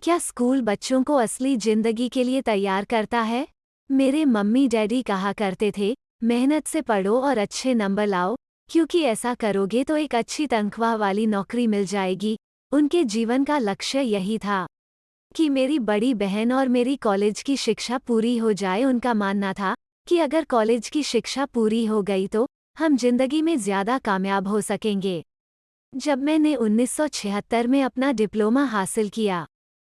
क्या स्कूल बच्चों को असली जिंदगी के लिए तैयार करता है? मेरे मम्मी डैडी कहा करते थे, मेहनत से पढ़ो और अच्छे नंबर लाओ, क्योंकि ऐसा करोगे तो एक अच्छी तनख्वाह वाली नौकरी मिल जाएगी। उनके जीवन का लक्ष्य यही था कि मेरी बड़ी बहन और मेरी कॉलेज की शिक्षा पूरी हो जाए। उनका मानना था कि अगर कॉलेज की शिक्षा पूरी हो गई तो हम जिंदगी में ज्यादा कामयाब हो सकेंगे। जब मैंने 1976 में अपना डिप्लोमा हासिल किया,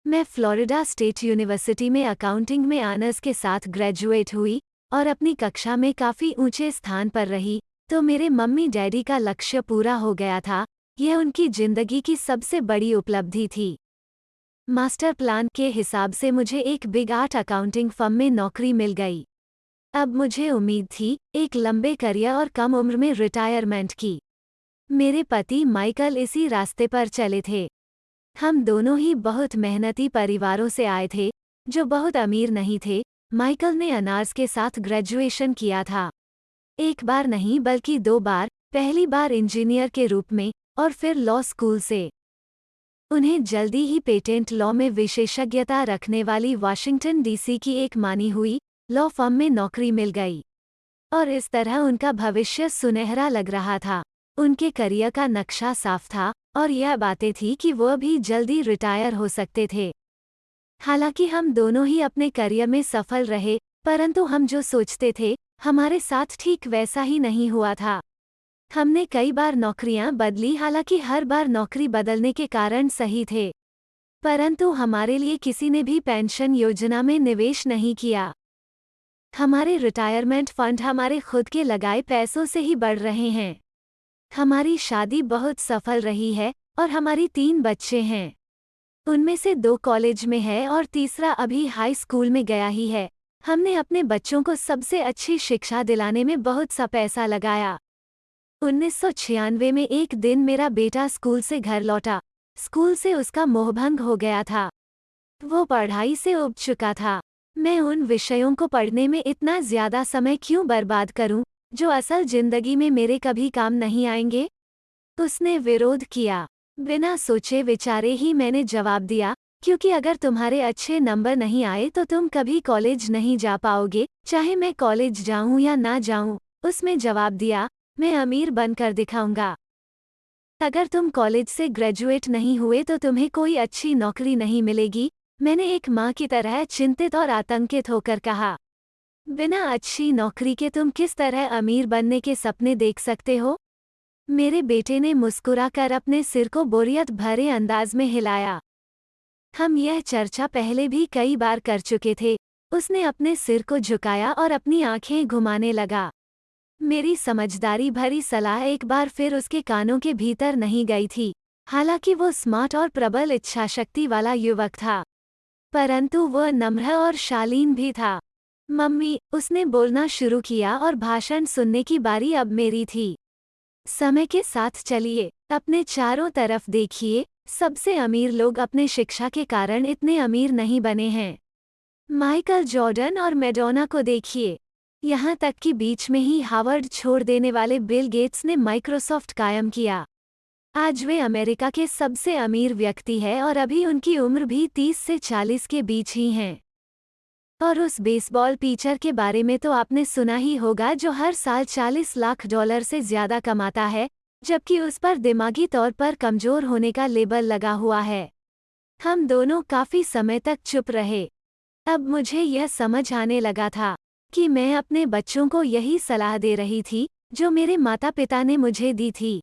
मैं फ्लोरिडा स्टेट यूनिवर्सिटी में अकाउंटिंग में ऑनर्स के साथ ग्रेजुएट हुई और अपनी कक्षा में काफ़ी ऊंचे स्थान पर रही, तो मेरे मम्मी डैडी का लक्ष्य पूरा हो गया था। यह उनकी जिंदगी की सबसे बड़ी उपलब्धि थी। मास्टर प्लान के हिसाब से मुझे एक बिग 8 अकाउंटिंग फर्म में नौकरी मिल गई। अब मुझे उम्मीद थी एक लंबे करियर और कम उम्र में रिटायरमेंट की। मेरे पति माइकल इसी रास्ते पर चले थे। हम दोनों ही बहुत मेहनती परिवारों से आए थे, जो बहुत अमीर नहीं थे। माइकल ने ऑनर्स के साथ ग्रेजुएशन किया था। एक बार नहीं बल्कि 2 बार, पहली बार इंजीनियर के रूप में और फिर लॉ स्कूल से। उन्हें जल्दी ही पेटेंट लॉ में विशेषज्ञता रखने वाली वाशिंगटन डीसी की एक मानी हुई लॉ फर्म में नौकरी मिल गई और इस तरह उनका भविष्य सुनहरा लग रहा था। उनके करियर का नक्शा साफ था और यह बातें थी कि वह भी जल्दी रिटायर हो सकते थे। हालांकि हम दोनों ही अपने करियर में सफल रहे, परंतु हम जो सोचते थे हमारे साथ ठीक वैसा ही नहीं हुआ था। हमने कई बार नौकरियां बदली, हालांकि हर बार नौकरी बदलने के कारण सही थे, परंतु हमारे लिए किसी ने भी पेंशन योजना में निवेश नहीं किया। हमारे रिटायरमेंट फंड हमारे खुद के लगाए पैसों से ही बढ़ रहे हैं। हमारी शादी बहुत सफल रही है और हमारी 3 बच्चे हैं। उनमें से 2 कॉलेज में है और तीसरा अभी हाई स्कूल में गया ही है। हमने अपने बच्चों को सबसे अच्छी शिक्षा दिलाने में बहुत सा पैसा लगाया। 1996 में एक दिन मेरा बेटा स्कूल से घर लौटा। स्कूल से उसका मोहभंग हो गया था। वो पढ़ाई से ऊब चुका था। मैं उन विषयों को पढ़ने में इतना ज्यादा समय क्यों बर्बाद करूं, जो असल जिंदगी में मेरे कभी काम नहीं आएंगे? उसने विरोध किया। बिना सोचे विचारे ही मैंने जवाब दिया, क्योंकि अगर तुम्हारे अच्छे नंबर नहीं आए तो तुम कभी कॉलेज नहीं जा पाओगे, चाहे मैं कॉलेज जाऊं या ना जाऊं। उसने जवाब दिया, मैं अमीर बनकर दिखाऊंगा। अगर तुम कॉलेज से ग्रेजुएट नहीं हुए तो तुम्हें कोई अच्छी नौकरी नहीं मिलेगी। मैंने एक माँ की तरह चिंतित और आतंकित होकर कहा। बिना अच्छी नौकरी के तुम किस तरह अमीर बनने के सपने देख सकते हो? मेरे बेटे ने मुस्कुराकर अपने सिर को बोरियत भरे अंदाज में हिलाया। हम यह चर्चा पहले भी कई बार कर चुके थे। उसने अपने सिर को झुकाया और अपनी आंखें घुमाने लगा। मेरी समझदारी भरी सलाह एक बार फिर उसके कानों के भीतर नहीं गई थी। हालांकि वो स्मार्ट और प्रबल इच्छाशक्ति वाला युवक था, परंतु वह नम्र और शालीन भी था। मम्मी, उसने बोलना शुरू किया और भाषण सुनने की बारी अब मेरी थी। समय के साथ चलिए, अपने चारों तरफ देखिए। सबसे अमीर लोग अपने शिक्षा के कारण इतने अमीर नहीं बने हैं। माइकल जॉर्डन और मैडोना को देखिए। यहाँ तक कि बीच में ही हार्वर्ड छोड़ देने वाले बिल गेट्स ने माइक्रोसॉफ्ट कायम किया। आज वे अमेरिका के सबसे अमीर व्यक्ति हैं और अभी उनकी उम्र भी 30 से 40 के बीच ही है। और उस बेसबॉल पिचर के बारे में तो आपने सुना ही होगा, जो हर साल $40 लाख से ज्यादा कमाता है, जबकि उस पर दिमागी तौर पर कमजोर होने का लेबल लगा हुआ है। हम दोनों काफी समय तक चुप रहे। अब मुझे यह समझ आने लगा था कि मैं अपने बच्चों को यही सलाह दे रही थी जो मेरे माता पिता ने मुझे दी थी।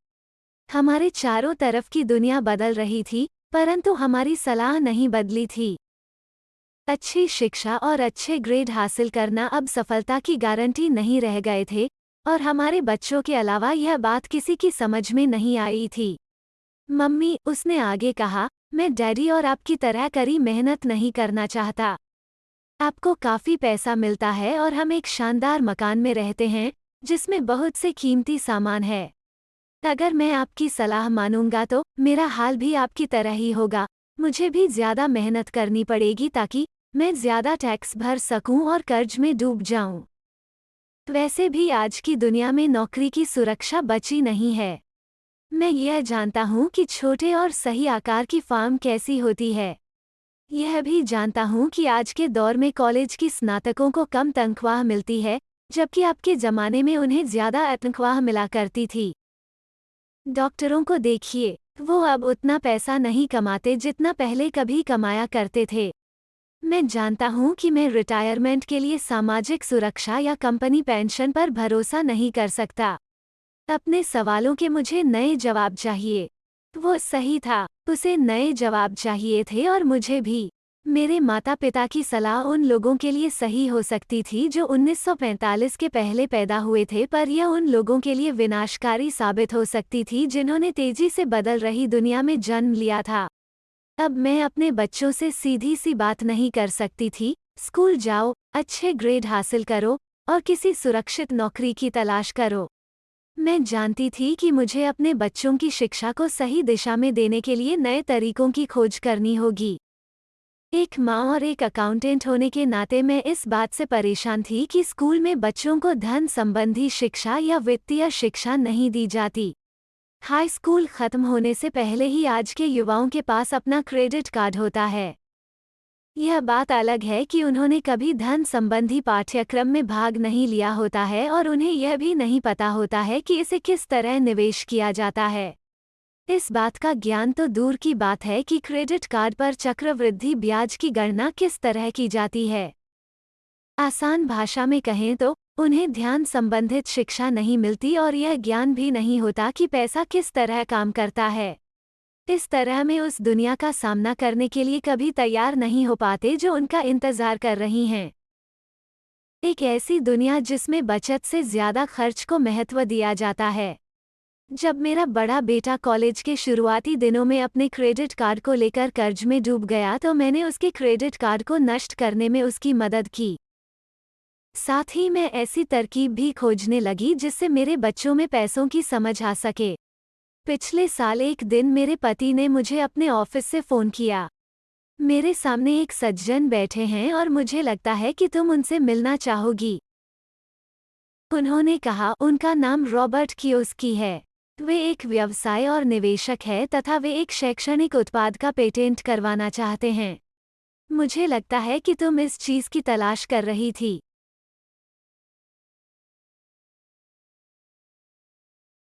हमारे चारों तरफ की दुनिया बदल रही थी, परंतु हमारी सलाह नहीं बदली थी। अच्छी शिक्षा और अच्छे ग्रेड हासिल करना अब सफलता की गारंटी नहीं रह गए थे, और हमारे बच्चों के अलावा यह बात किसी की समझ में नहीं आई थी। मम्मी, उसने आगे कहा, मैं डैडी और आपकी तरह कड़ी मेहनत नहीं करना चाहता। आपको काफी पैसा मिलता है और हम एक शानदार मकान में रहते हैं जिसमें बहुत से कीमती सामान है। अगर मैं आपकी सलाह मानूंगा तो मेरा हाल भी आपकी तरह ही होगा। मुझे भी ज्यादा मेहनत करनी पड़ेगी ताकि मैं ज्यादा टैक्स भर सकूं और कर्ज में डूब जाऊं। वैसे भी आज की दुनिया में नौकरी की सुरक्षा बची नहीं है। मैं यह जानता हूं कि छोटे और सही आकार की फार्म कैसी होती है। यह भी जानता हूँ कि आज के दौर में कॉलेज की स्नातकों को कम तनख्वाह मिलती है, जबकि आपके ज़माने में उन्हें ज़्यादा तनख्वाह मिला करती थी। डॉक्टरों को देखिए, वो अब उतना पैसा नहीं कमाते जितना पहले कभी कमाया करते थे। मैं जानता हूँ कि मैं रिटायरमेंट के लिए सामाजिक सुरक्षा या कंपनी पेंशन पर भरोसा नहीं कर सकता। अपने सवालों के मुझे नए जवाब चाहिए। वो सही था, उसे नए जवाब चाहिए थे और मुझे भी। मेरे माता-पिता की सलाह उन लोगों के लिए सही हो सकती थी जो 1945 के पहले पैदा हुए थे, पर यह उन लोगों के लिए विनाशकारी साबित हो सकती थी जिन्होंने तेजी से बदल रही दुनिया में जन्म लिया था। अब मैं अपने बच्चों से सीधी सी बात नहीं कर सकती थी, स्कूल जाओ, अच्छे ग्रेड हासिल करो और किसी सुरक्षित नौकरी की तलाश करो। मैं जानती थी कि मुझे अपने बच्चों की शिक्षा को सही दिशा में देने के लिए नए तरीकों की खोज करनी होगी। एक माँ और एक अकाउंटेंट होने के नाते मैं इस बात से परेशान थी कि स्कूल में बच्चों को धन संबंधी शिक्षा या वित्तीय शिक्षा नहीं दी जाती। हाई स्कूल खत्म होने से पहले ही आज के युवाओं के पास अपना क्रेडिट कार्ड होता है। यह बात अलग है कि उन्होंने कभी धन संबंधी पाठ्यक्रम में भाग नहीं लिया होता है और उन्हें यह भी नहीं पता होता है कि इसे किस तरह निवेश किया जाता है। इस बात का ज्ञान तो दूर की बात है कि क्रेडिट कार्ड पर चक्रवृद्धि ब्याज की गणना किस तरह की जाती है। आसान भाषा में कहें तो उन्हें ध्यान संबंधित शिक्षा नहीं मिलती और यह ज्ञान भी नहीं होता कि पैसा किस तरह काम करता है। इस तरह में उस दुनिया का सामना करने के लिए कभी तैयार नहीं हो पाते जो उनका इंतजार कर रही हैं। एक ऐसी दुनिया जिसमें बचत से ज्यादा खर्च को महत्व दिया जाता है। जब मेरा बड़ा बेटा कॉलेज के शुरुआती दिनों में अपने क्रेडिट कार्ड को लेकर कर्ज में डूब गया तो मैंने उसके क्रेडिट कार्ड को नष्ट करने में उसकी मदद की। साथ ही मैं ऐसी तरकीब भी खोजने लगी जिससे मेरे बच्चों में पैसों की समझ आ सके। पिछले साल एक दिन मेरे पति ने मुझे अपने ऑफिस से फ़ोन किया। मेरे सामने एक सज्जन बैठे हैं और मुझे लगता है कि तुम उनसे मिलना चाहोगी। उन्होंने कहा उनका नाम रॉबर्ट कियोस्की है। वे एक व्यवसाय और निवेशक है तथा वे एक शैक्षणिक उत्पाद का पेटेंट करवाना चाहते हैं। मुझे लगता है कि तुम इस चीज़ की तलाश कर रही थी।